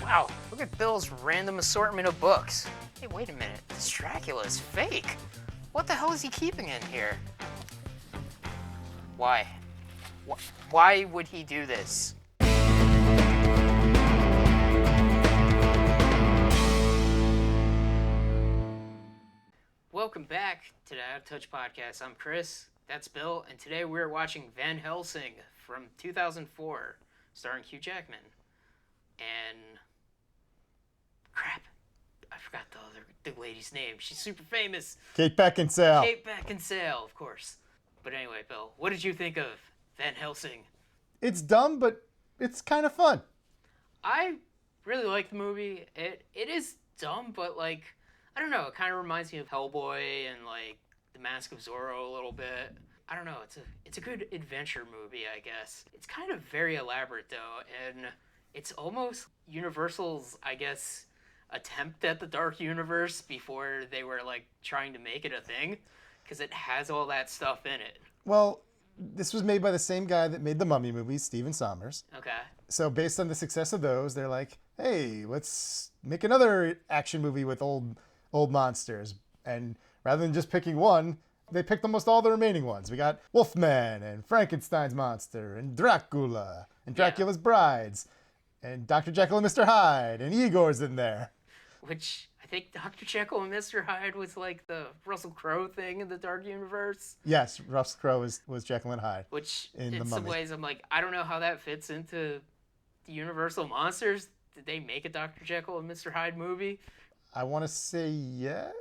Wow, look at Bill's random assortment of books. Hey, wait a minute. This Dracula is fake. What the hell is he keeping in here? Why? Why would he do this? Welcome back to the Out of Touch podcast. I'm Chris, that's Bill, and today we're watching Van Helsing from 2004, starring Hugh Jackman. And crap, I forgot the lady's name. She's super famous. Kate Beckinsale. Kate Beckinsale, of course. But anyway, Bill, what did you think of Van Helsing? It's dumb, but it's kind of fun. I really like the movie. It is dumb, but like, I don't know, it kind of reminds me of Hellboy and like The Mask of Zorro a little bit. I don't know, it's a good adventure movie, I guess. It's kind of very elaborate though, and it's almost Universal's, I guess, attempt at the dark universe before they were like trying to make it a thing, because it has all that stuff in it. Well, this was made by the same guy that made the Mummy movies, Stephen Sommers. Okay. So based on the success of those, they're like, hey, let's make another action movie with old monsters. And rather than just picking one, they picked almost all the remaining ones. We got Wolfman and Frankenstein's monster and Dracula and Dracula's brides and Dr. Jekyll and Mr. Hyde and Igor's in there. Which I think Dr. Jekyll and Mr. Hyde was like the Russell Crowe thing in the dark universe. Yes, Russell Crowe was Jekyll and Hyde. Which in in some ways I'm like, I don't know how that fits into the Universal monsters. Did they make a Dr. Jekyll and Mr. Hyde movie? I want to say yes.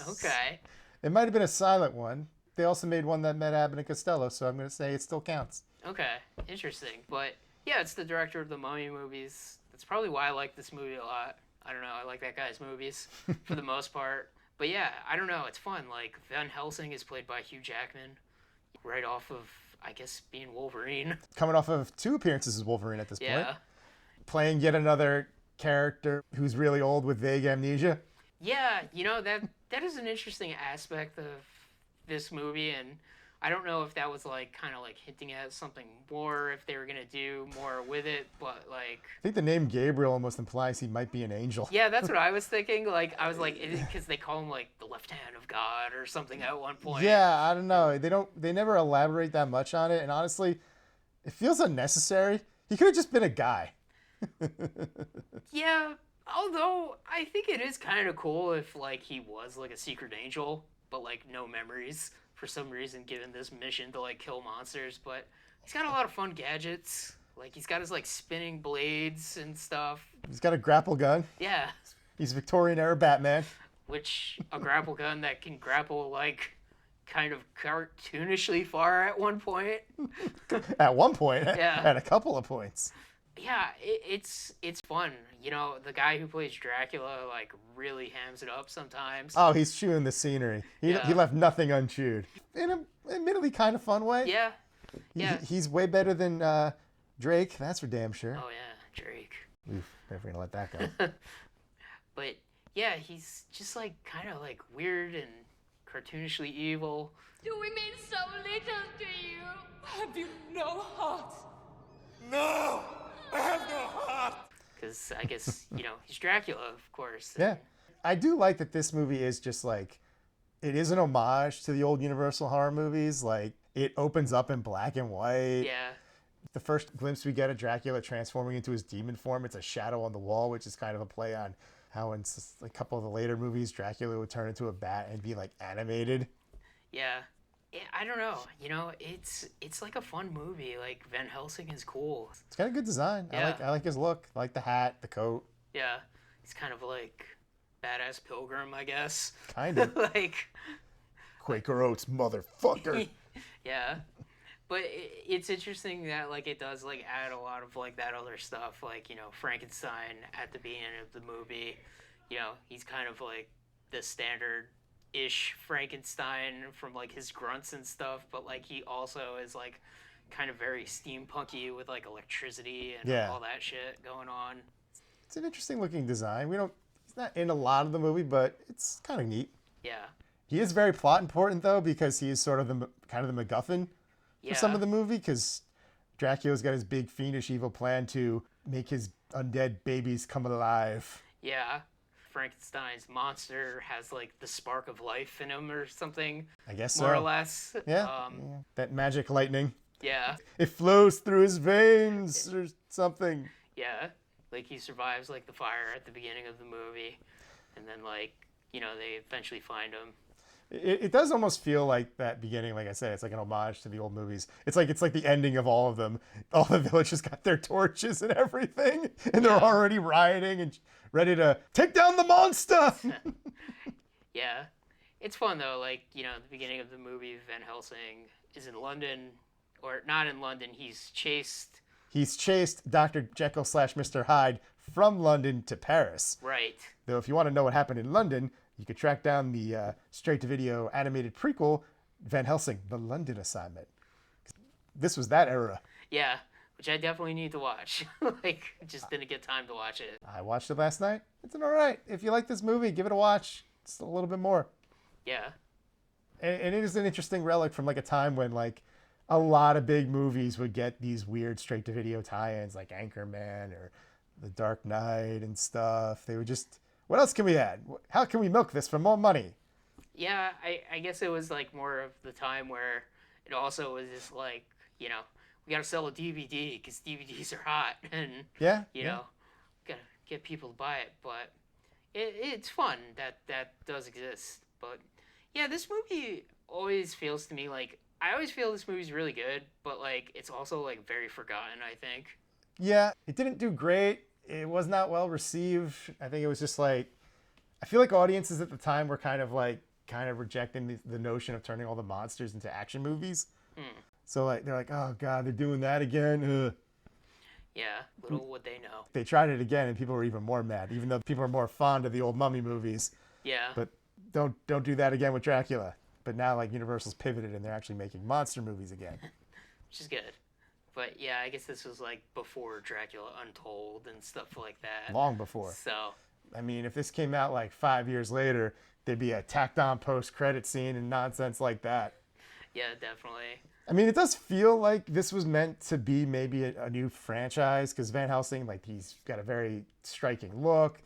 Okay. It might have been a silent one. They also made one that met Abbott and Costello, so I'm going to say it still counts. Okay, interesting. But yeah, it's the director of the Mummy movies. That's probably why I like this movie a lot. I don't know, I like that guy's movies for the most part. But yeah, I don't know, it's fun. Like, Van Helsing is played by Hugh Jackman, right off of, I guess, being Wolverine. Coming off of 2 appearances as Wolverine at this point. Yeah. Playing yet another character who's really old with vague amnesia. Yeah, you know, that is an interesting aspect of this movie, and I don't know if that was like kind of like hinting at something more, if they were gonna do more with it, but like, I think the name Gabriel almost implies he might be an angel. yeah, that's what I was thinking. Like, I was like, because they call him like the left hand of God or something at one point. Yeah, I don't know. They never elaborate that much on it, and honestly, it feels unnecessary. He could have just been a guy. Yeah, although I think it is kind of cool if like he was like a secret angel, but like no memories for some reason, given this mission to like kill monsters. But he's got a lot of fun gadgets. Like, he's got his like spinning blades and stuff. He's got a grapple gun. Yeah. He's Victorian era Batman. Which, a grapple gun that can grapple like kind of cartoonishly far at one point. At one point. Yeah. At a couple of points. Yeah, it's fun. You know, the guy who plays Dracula like really hams it up sometimes. Oh, he's chewing the scenery. He left nothing unchewed. In an admittedly kind of fun way. Yeah. Yeah. He's way better than Drake, that's for damn sure. Oh yeah, Drake. Oof, never gonna let that go. But yeah, he's just like kind of like weird and cartoonishly evil. Do we mean so little to you? Have you no heart? No! I have no heart! Because I guess, you know, he's Dracula, of course. Yeah. I do like that this movie is just like, it is an homage to the old Universal horror movies. Like, it opens up in black and white. Yeah. The first glimpse we get of Dracula transforming into his demon form, it's a shadow on the wall, which is kind of a play on how in a couple of the later movies, Dracula would turn into a bat and be like animated. Yeah. I don't know. You know, it's like a fun movie. Like, Van Helsing is cool. It's got a good design. Yeah. I like his look. I like the hat, the coat. Yeah. He's kind of like badass pilgrim, I guess. Kind of. Like, Quaker Oats, motherfucker. yeah. But it's interesting that, like, it does, like, add a lot of, like, that other stuff. Like, you know, Frankenstein at the beginning of the movie, you know, he's kind of, like, the standard-ish Frankenstein from, like, his grunts and stuff. But, like, he also is, like, kind of very steampunky with, like, electricity and all that shit going on. It's an interesting-looking design. He's not in a lot of the movie, but it's kind of neat. Yeah. He is very plot important, though, because he is sort of the MacGuffin for some of the movie, because Dracula's got his big fiendish evil plan to make his undead babies come alive. Yeah. Frankenstein's monster has like the spark of life in him or something. I guess more or so. less. Yeah. That magic lightning. Yeah. It flows through his veins or something. Yeah. Like he survives like the fire at the beginning of the movie, and then like they eventually find him. It does almost feel like that beginning, like I said, it's like an homage to the old movies. It's like the ending of all of them. All the villagers got their torches and everything, and they're already rioting and ready to take down the monster. Yeah. It's fun though, like, at the beginning of the movie, Van Helsing is in London, or not in London, he's chased Dr. Jekyll / Mr. Hyde from London to Paris. Right. Though if you want to know what happened in London, you could track down the straight-to-video animated prequel, Van Helsing, The London Assignment. This was that era. Yeah, which I definitely need to watch. Like, just didn't get time to watch it. I watched it last night. It's an all right. If you like this movie, give it a watch. It's a little bit more. Yeah. And it is an interesting relic from like a time when like a lot of big movies would get these weird straight-to-video tie-ins like Anchorman or The Dark Knight and stuff. They would just... What else can we add? How can we milk this for more money? Yeah, I guess it was like more of the time where it also was just like, we gotta sell a DVD because DVDs are hot, and gotta get people to buy it. But it's fun that does exist. But yeah, this movie always feels to me like I always feel this movie's really good, but like it's also like very forgotten, I think. Yeah, it didn't do great. It was not well received. I think it was just like, I feel like audiences at the time were kind of rejecting the notion of turning all the monsters into action movies. So like they're like, oh god, they're doing that again. Ugh. Yeah, little would they know. They tried it again, and people were even more mad, even though people are more fond of the old mummy movies. Yeah. But don't do that again with Dracula. But now like Universal's pivoted, and they're actually making monster movies again. Which is good. But yeah, I guess this was like before Dracula Untold and stuff like that. Long before. So. I mean, if this came out like 5 years later, there'd be a tacked on post-credit scene and nonsense like that. Yeah, definitely. I mean, it does feel like this was meant to be maybe a new franchise, because Van Helsing, like, he's got a very striking look.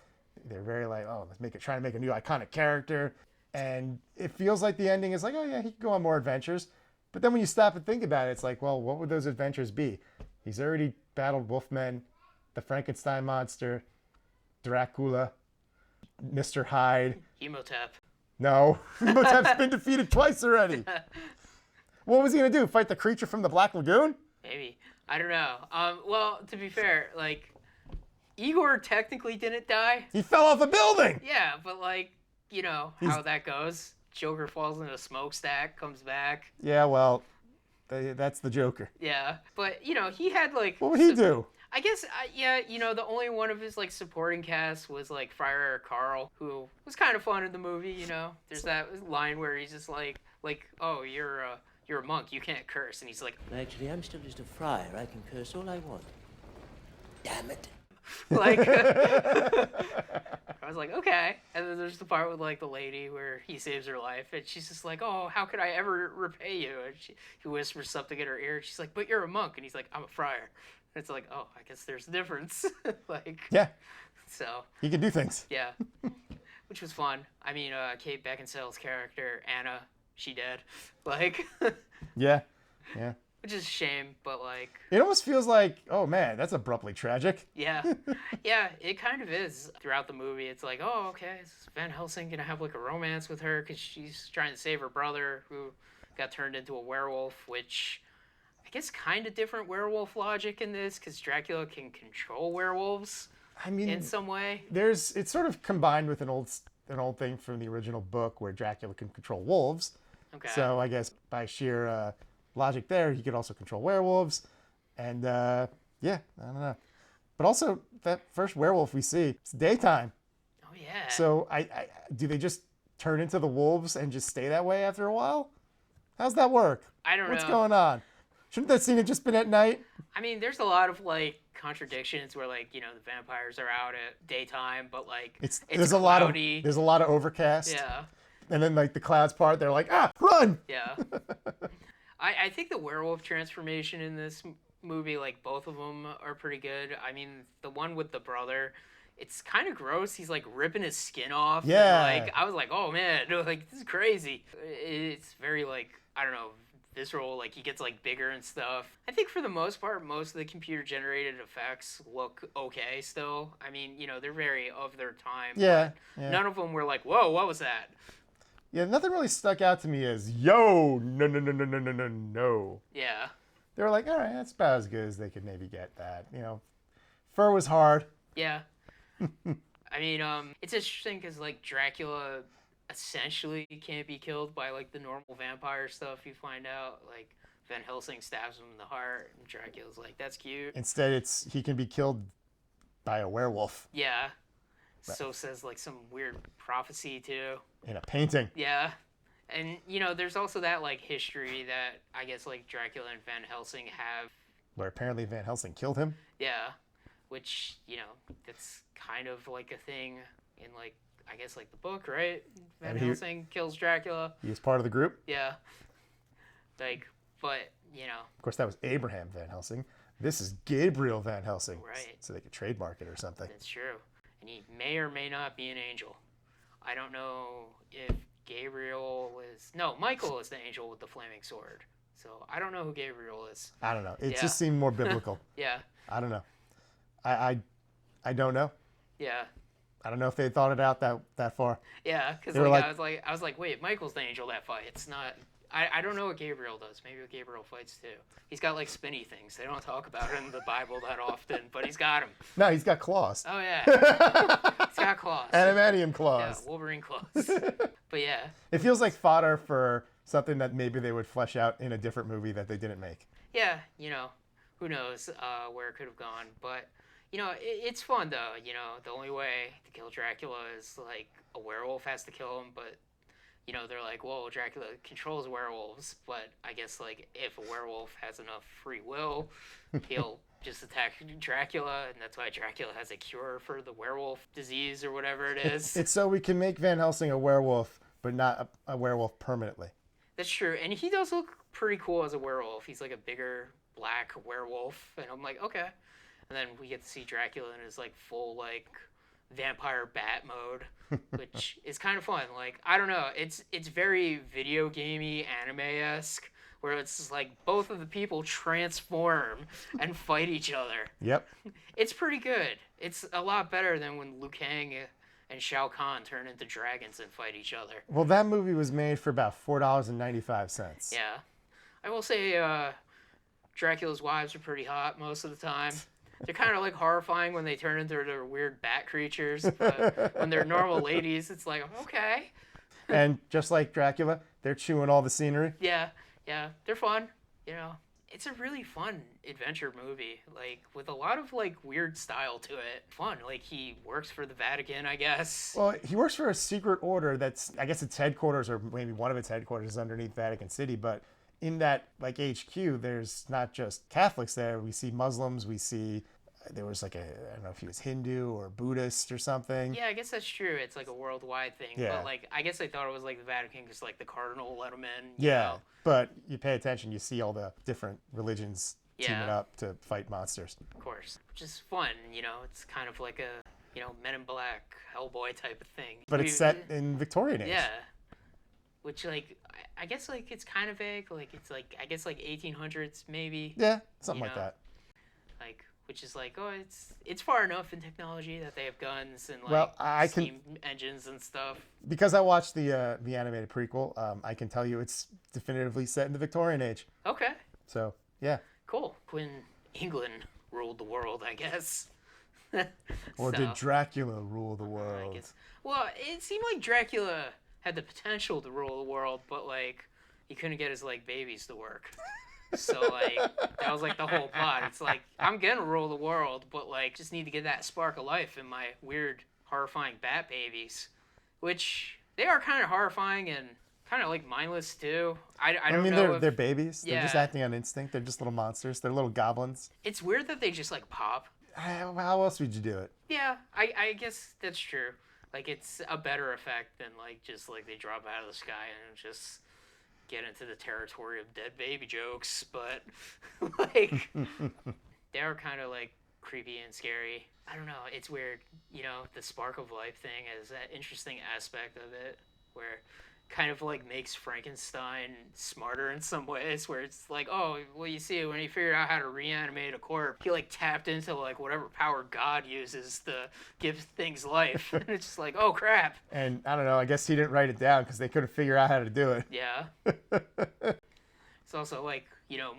They're very like, oh, trying to make a new iconic character. And it feels like the ending is like, oh yeah, he can go on more adventures. But then when you stop and think about it, it's like, well, what would those adventures be? He's already battled Wolfmen, the Frankenstein monster, Dracula, Mr. Hyde. Hemotep. No, Hemotep's been defeated twice already. What was he gonna do? Fight the creature from the Black Lagoon? Maybe. I don't know. Well, to be fair, like, Igor technically didn't die. He fell off a building. Yeah, but like, how that goes. Joker falls in a smokestack, comes back. Yeah, well, that's the Joker. Yeah, but he had like. What would he do? I guess, the only one of his like supporting cast was like Friar Carl, who was kind of fun in the movie. There's that line where he's just like, oh, you're a monk, you can't curse, and he's like, actually, I'm still just a friar. I can curse all I want. Damn it. like, I was like, okay. And then there's the part with like the lady where he saves her life, and she's just like, oh, how could I ever repay you? And he whispers something in her ear. She's like, but you're a monk, and he's like, I'm a friar. And it's like, oh, I guess there's a difference. Like, yeah. So he can do things. Yeah, which was fun. I mean, Kate Beckinsale's character Anna, she dead. Like, yeah. Which is a shame, but like... It almost feels like, oh man, that's abruptly tragic. Yeah. Yeah, it kind of is. Throughout the movie, it's like, oh, okay, is Van Helsing gonna have like a romance with her because she's trying to save her brother who got turned into a werewolf, which I guess kind of different werewolf logic in this because Dracula can control werewolves. I mean, in some way. It's sort of combined with an old thing from the original book where Dracula can control wolves. Okay. So I guess by sheer logic there, he could also control werewolves. And yeah, I don't know. But also, that first werewolf we see, it's daytime. Oh, yeah. So do they just turn into the wolves and just stay that way after a while? How's that work? I don't know. What's going on? Shouldn't that scene have just been at night? I mean, there's a lot of like contradictions where like, the vampires are out at daytime, but like it's there's cloudy. There's a lot of overcast. Yeah. And then like the clouds part, they're like, run! Yeah. I think the werewolf transformation in this movie, like both of them are pretty good. I mean, the one with the brother, it's kind of gross. He's like ripping his skin off. Yeah. And, like I was like, oh man, like this is crazy. It's very like I don't know, visceral. Like he gets like bigger and stuff. I think for the most part, most of the computer generated effects look okay still. I mean, they're very of their time. Yeah, but yeah. None of them were like, whoa, what was that? Yeah, nothing really stuck out to me as, yo, no, no, no, no, no, no, no, no. Yeah. They were like, all right, that's about as good as they could maybe get that. Fur was hard. Yeah. I mean, it's interesting because, like, Dracula essentially can't be killed by, like, the normal vampire stuff you find out. Like, Van Helsing stabs him in the heart, and Dracula's like, that's cute. Instead, he can be killed by a werewolf. Yeah. Right. So says, like, some weird prophecy, too. In a painting. Yeah. And, there's also that, like, history that I guess, like, Dracula and Van Helsing have. Where apparently Van Helsing killed him. Yeah. Which, that's kind of like a thing in, like, I guess, like the book, right? Van Helsing kills Dracula. He was part of the group. Yeah. Like, but, Of course, that was Abraham Van Helsing. This is Gabriel Van Helsing. Right. So they could trademark it or something. That's true. And he may or may not be an angel. I don't know if Gabriel is... No, Michael is the angel with the flaming sword. So I don't know who Gabriel is. I don't know. It just seemed more biblical. Yeah. I don't know. I don't know. Yeah. I don't know if they thought it out that far. Yeah, because They were I was like, wait, Michael's the angel that fights, not. I don't know what Gabriel does. Maybe Gabriel fights too. He's got like spinny things. They don't talk about it in the Bible that often, but he's got them. No, he's got claws. Oh yeah, he's got claws. Adamantium Yeah, claws. Wolverine claws. But yeah, It feels like fodder for something that maybe they would flesh out in a different movie that they didn't make. yeah, who knows where it could have gone, but. It's fun though. The only way to kill Dracula is like a werewolf has to kill him, but they're like, well, Dracula controls werewolves, but I guess like if a werewolf has enough free will, he'll just attack Dracula, and that's why Dracula has a cure for the werewolf disease or whatever it is. It's so we can make Van Helsing a werewolf, but not a werewolf permanently. That's true, and he does look pretty cool as a werewolf. He's like a bigger black werewolf, and I'm like, okay. And then we get to see Dracula in his, like, full, like, vampire bat mode, which is kind of fun. Like, I don't know. It's very video gamey, anime-esque, where it's just, like, both of the people transform and fight each other. Yep. It's pretty good. It's a lot better than when Liu Kang and Shao Kahn turn into dragons and fight each other. Well, that movie was made for about $4.95. Yeah. I will say Dracula's wives are pretty hot most of the time. They're kind of like horrifying when they turn into their weird bat creatures, but when they're normal ladies, it's like, okay. And just like Dracula, they're chewing all the scenery. Yeah, they're fun. It's a really fun adventure movie, like with a lot of like weird style to it. Fun, like he works for the Vatican, I guess. Well, he works for a secret order that's, I guess its headquarters, or maybe one of its headquarters is underneath Vatican City, but in that like HQ, there's not just Catholics there. We see Muslims. We see there was like I don't know if he was Hindu or Buddhist or something. Yeah, I guess that's true. It's like a worldwide thing. Yeah. But like I guess they thought it was like the Vatican because like the cardinal let them in. Yeah, but you pay attention, you see all the different religions teaming up to fight monsters. Of course, which is fun. It's kind of like a Men in Black, Hellboy type of thing. But it's set in Victorian age. Yeah. Which, like, I guess, like, it's kind of vague. Like, it's, like, I guess, like, 1800s, maybe. Yeah, something like that. Like, which is, like, oh, it's far enough in technology that they have guns and, like, steam engines and stuff. Because I watched the animated prequel, I can tell you it's definitively set in the Victorian age. Okay. So, yeah. Cool. When England ruled the world, I guess. Or did Dracula rule the world? I guess. Well, it seemed like Dracula had the potential to rule the world, but like he couldn't get his like babies to work. So like that was like the whole plot. It's like I'm gonna rule the world, but like just need to get that spark of life in my weird, horrifying bat babies, which they are kind of horrifying and kind of like mindless too. I don't know. They're babies. Yeah. They're just acting on instinct. They're just little monsters. They're little goblins. It's weird that they just like pop. How else would you do it? Yeah, I guess that's true. Like, it's a better effect than, like, just, like, they drop out of the sky and just get into the territory of dead baby jokes, but like they're kind of like creepy and scary. I don't know. It's weird. The spark of life thing is that interesting aspect of it where kind of like makes Frankenstein smarter in some ways, where it's like, oh, well, you see, when he figured out how to reanimate a corpse, he like tapped into like whatever power God uses to give things life. And it's just like, oh crap. And I don't know, I guess he didn't write it down because they couldn't figure out how to do it. Yeah. It's also like,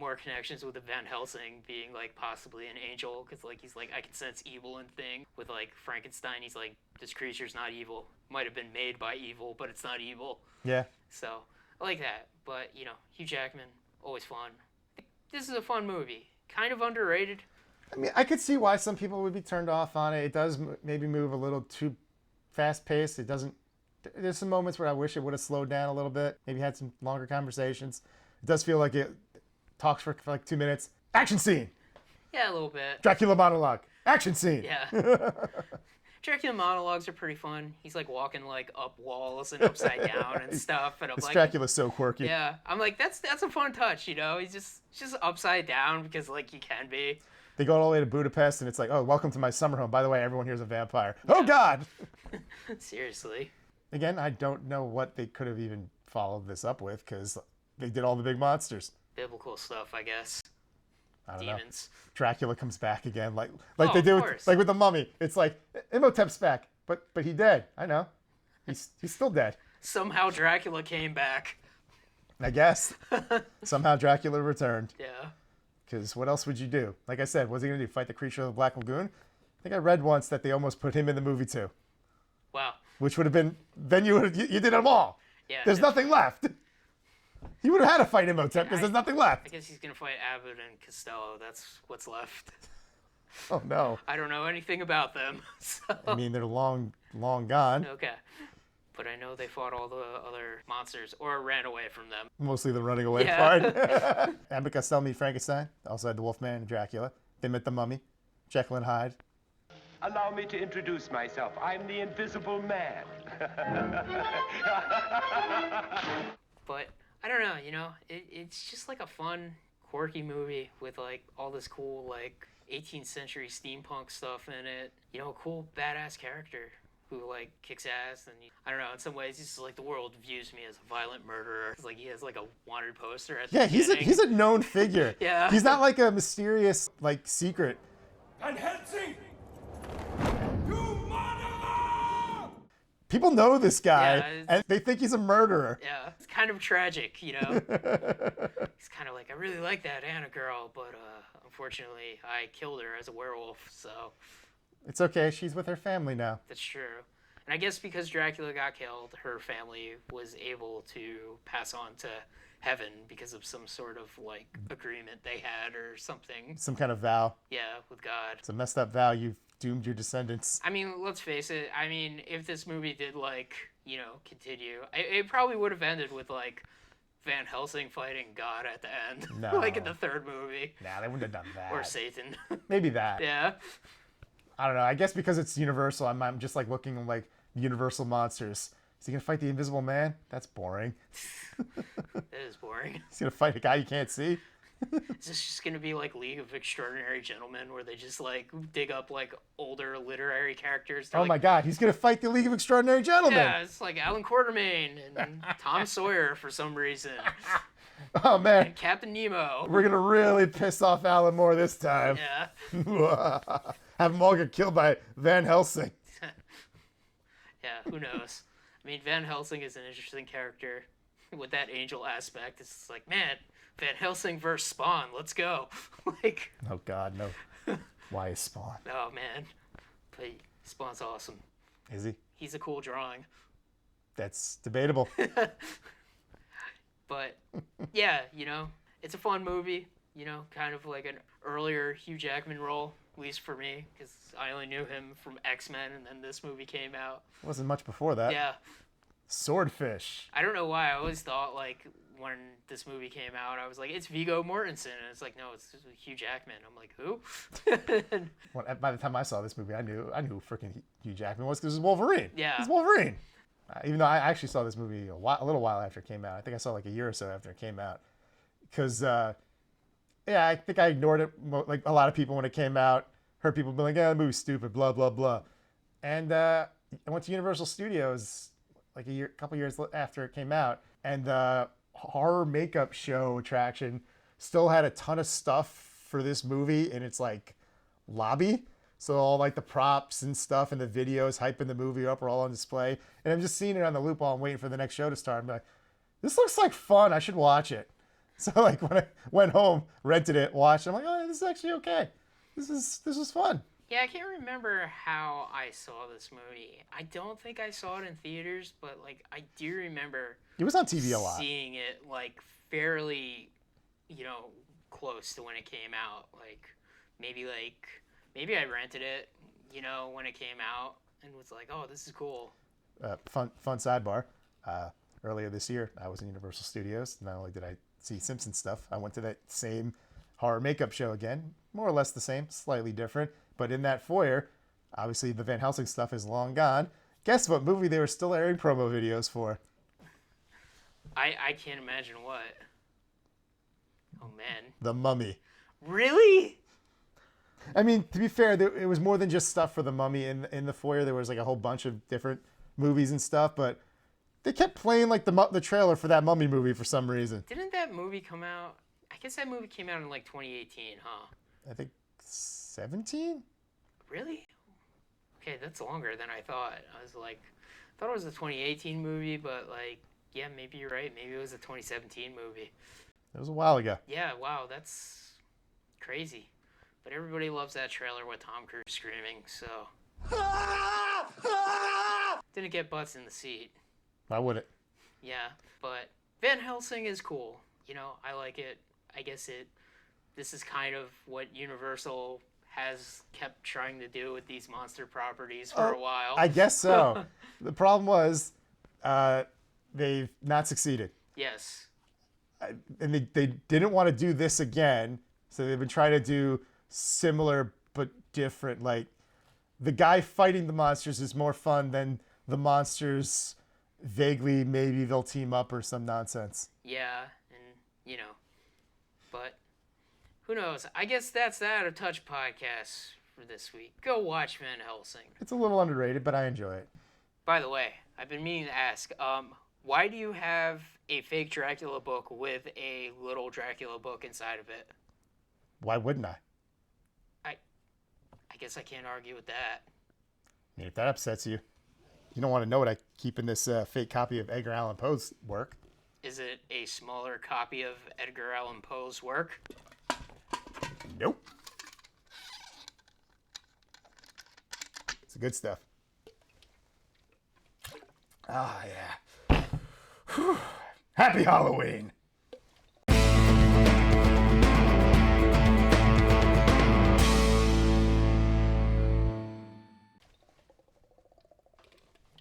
more connections with the Van Helsing being like possibly an angel, because like he's like, I can sense evil in things. With like Frankenstein, he's like, this creature's not evil. Might have been made by evil, but it's not evil. Yeah. So I like that. But Hugh Jackman, always fun. This is a fun movie. Kind of underrated. I mean, I could see why some people would be turned off on it. It does maybe move a little too fast-paced. It doesn't. There's some moments where I wish it would have slowed down a little bit. Maybe had some longer conversations. It does feel like it talks for like 2 minutes. Action scene. Yeah, a little bit. Dracula monologue. Action scene. Yeah. Dracula monologues are pretty fun. He's like walking like up walls and upside down and stuff. And I'm This like, Dracula's so quirky. yeah. I'm like, that's a fun touch, He's just upside down because like he can be. They go all the way to Budapest, and it's like, oh, welcome to my summer home. By the way, everyone here's a vampire. Oh, God! Seriously. Again, I don't know what they could have even followed this up with, because they did all the big monsters. Biblical stuff, I guess. I don't Demons. know. Dracula comes back again, like Oh, they do of with, course. like with the Mummy. It's like Imhotep's back, but he dead. I know, he's still dead. Somehow Dracula came back. I guess somehow Dracula returned. Yeah. Because what else would you do? Like I said, what's he gonna do? Fight the creature of the Black Lagoon? I think I read once that they almost put him in the movie too, Wow. which would have been then you did them all. Yeah. There's nothing left. He would have had to fight Imhotep because there's nothing I left. guess he's gonna fight Abbott and Costello. That's what's left. Oh no. I don't know anything about them. So. I mean, they're long gone. Okay. But I know they fought all the other monsters or ran away from them. Mostly the running away Yeah. part. Abbott Costello meet Frankenstein. Also had the Wolfman and Dracula. They met the Mummy, Jekyll and Hyde. Allow me to introduce myself. I'm the Invisible Man. But I don't know, it's just like a fun, quirky movie with like all this cool like 18th century steampunk stuff in it. A cool badass character who like kicks ass, and I don't know, in some ways he's just like the world views me as a violent murderer. It's like he has like a wanted poster at the Yeah, beginning. he's a known figure. Yeah. He's not like a mysterious like secret. Van Helsing! You murderer! People know this guy, Yeah, and they think he's a murderer. Yeah, it's kind of tragic, He's kind of like, I really like that Anna girl, but unfortunately I killed her as a werewolf, so It's okay. She's with her family now. that's true. And I guess because Dracula got killed, her family was able to pass on to heaven because of some sort of like agreement they had or something. Some kind of vow. Yeah, with God. It's a messed up vow. You've doomed your descendants. I mean, let's face it. I mean, if this movie did like, continue, it probably would have ended with like Van Helsing fighting God at the end. No. Like in the third movie. Nah, they wouldn't have done that. Or Satan. Maybe that. Yeah. I don't know. I guess because it's Universal, I'm just like looking like Universal monsters. Is he gonna fight the Invisible Man? That's boring. That is boring. He's gonna fight a guy you can't see. Is this just gonna be like League of Extraordinary Gentlemen, where they just like dig up like older literary characters? They're Oh like, my God, he's gonna fight the League of Extraordinary Gentlemen. yeah, it's like Alan Quartermain and Tom Sawyer for some reason, Oh man, Captain Nemo. we're gonna really piss off Alan Moore this time. Yeah, Have them all get killed by Van Helsing. yeah. Who knows? I mean, Van Helsing is an interesting character with that angel aspect. It's just like, man, Van Helsing versus Spawn. Let's go. Like, Oh God, no. Why is Spawn? oh man, but Spawn's awesome. Is he? He's a cool drawing. That's debatable. But yeah, it's a fun movie. Kind of like an earlier Hugh Jackman role, at least for me, because I only knew him from X-Men, and then this movie came out. Wasn't much before that. Yeah, Swordfish. I don't know why. I always thought like when this movie came out, I was like, it's Viggo Mortensen, and it's like, no, it's Hugh Jackman. I'm like, who? By the time I saw this movie, I knew who freaking Hugh Jackman was because it was Wolverine. Yeah. It's Wolverine. Even though I actually saw this movie a little while after it came out. I think I saw like a year or so after it came out. Because, yeah, I think I ignored it like a lot of people when it came out. Heard people be like, yeah, the movie's stupid, blah, blah, blah. And I went to Universal Studios like a couple years after it came out. And the horror makeup show attraction still had a ton of stuff for this movie in its like lobby. So all like the props and stuff and the videos hyping the movie up are all on display. And I'm just seeing it on the loop while I'm waiting for the next show to start. I'm like, this looks like fun. I should watch it. So like when I went home, rented it, watched it, I'm like, oh, this is actually okay. This is fun. Yeah, I can't remember how I saw this movie. I don't think I saw it in theaters, but like I do remember It was on TV a lot. seeing it like fairly, close to when it came out. Maybe I rented it, when it came out and was like, oh, this is cool. Fun sidebar. Earlier this year, I was in Universal Studios. Not only did I see Simpsons stuff, I went to that same horror makeup show again. More or less the same, slightly different. But in that foyer, obviously the Van Helsing stuff is long gone. Guess what movie they were still airing promo videos for? I can't imagine what. Oh, man. The Mummy. Really? I mean, to be fair, it was more than just stuff for The Mummy in the foyer. There was like a whole bunch of different movies and stuff, but they kept playing like the trailer for that Mummy movie for some reason. Didn't that movie come out? I guess that movie came out in like 2018, huh? I think 17? Really? Okay, that's longer than I thought. I thought it was a 2018 movie, but like, yeah, maybe you're right. Maybe it was a 2017 movie. It was a while ago. Yeah, wow, that's crazy. But everybody loves that trailer with Tom Cruise screaming, so. Didn't get butts in the seat. Why would it? Yeah, but Van Helsing is cool. I like it. I guess this is kind of what Universal has kept trying to do with these monster properties for a while. I guess so. The problem was they've not succeeded. Yes. And they didn't want to do this again, so they've been trying to do similar but different. Like, the guy fighting the monsters is more fun than the monsters vaguely maybe they'll team up or some nonsense. Yeah, and, but who knows? I guess that's the Out of Touch podcast for this week. Go watch Van Helsing. It's a little underrated, but I enjoy it. By the way, I've been meaning to ask, why do you have a fake Dracula book with a little Dracula book inside of it? Why wouldn't I? I guess I can't argue with that. I mean, if that upsets you, you don't want to know what I keep in this fake copy of Edgar Allan Poe's work. Is it a smaller copy of Edgar Allan Poe's work? Nope. It's the good stuff. Ah, yeah. Whew. Happy Halloween!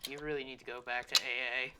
You really need to go back to AA.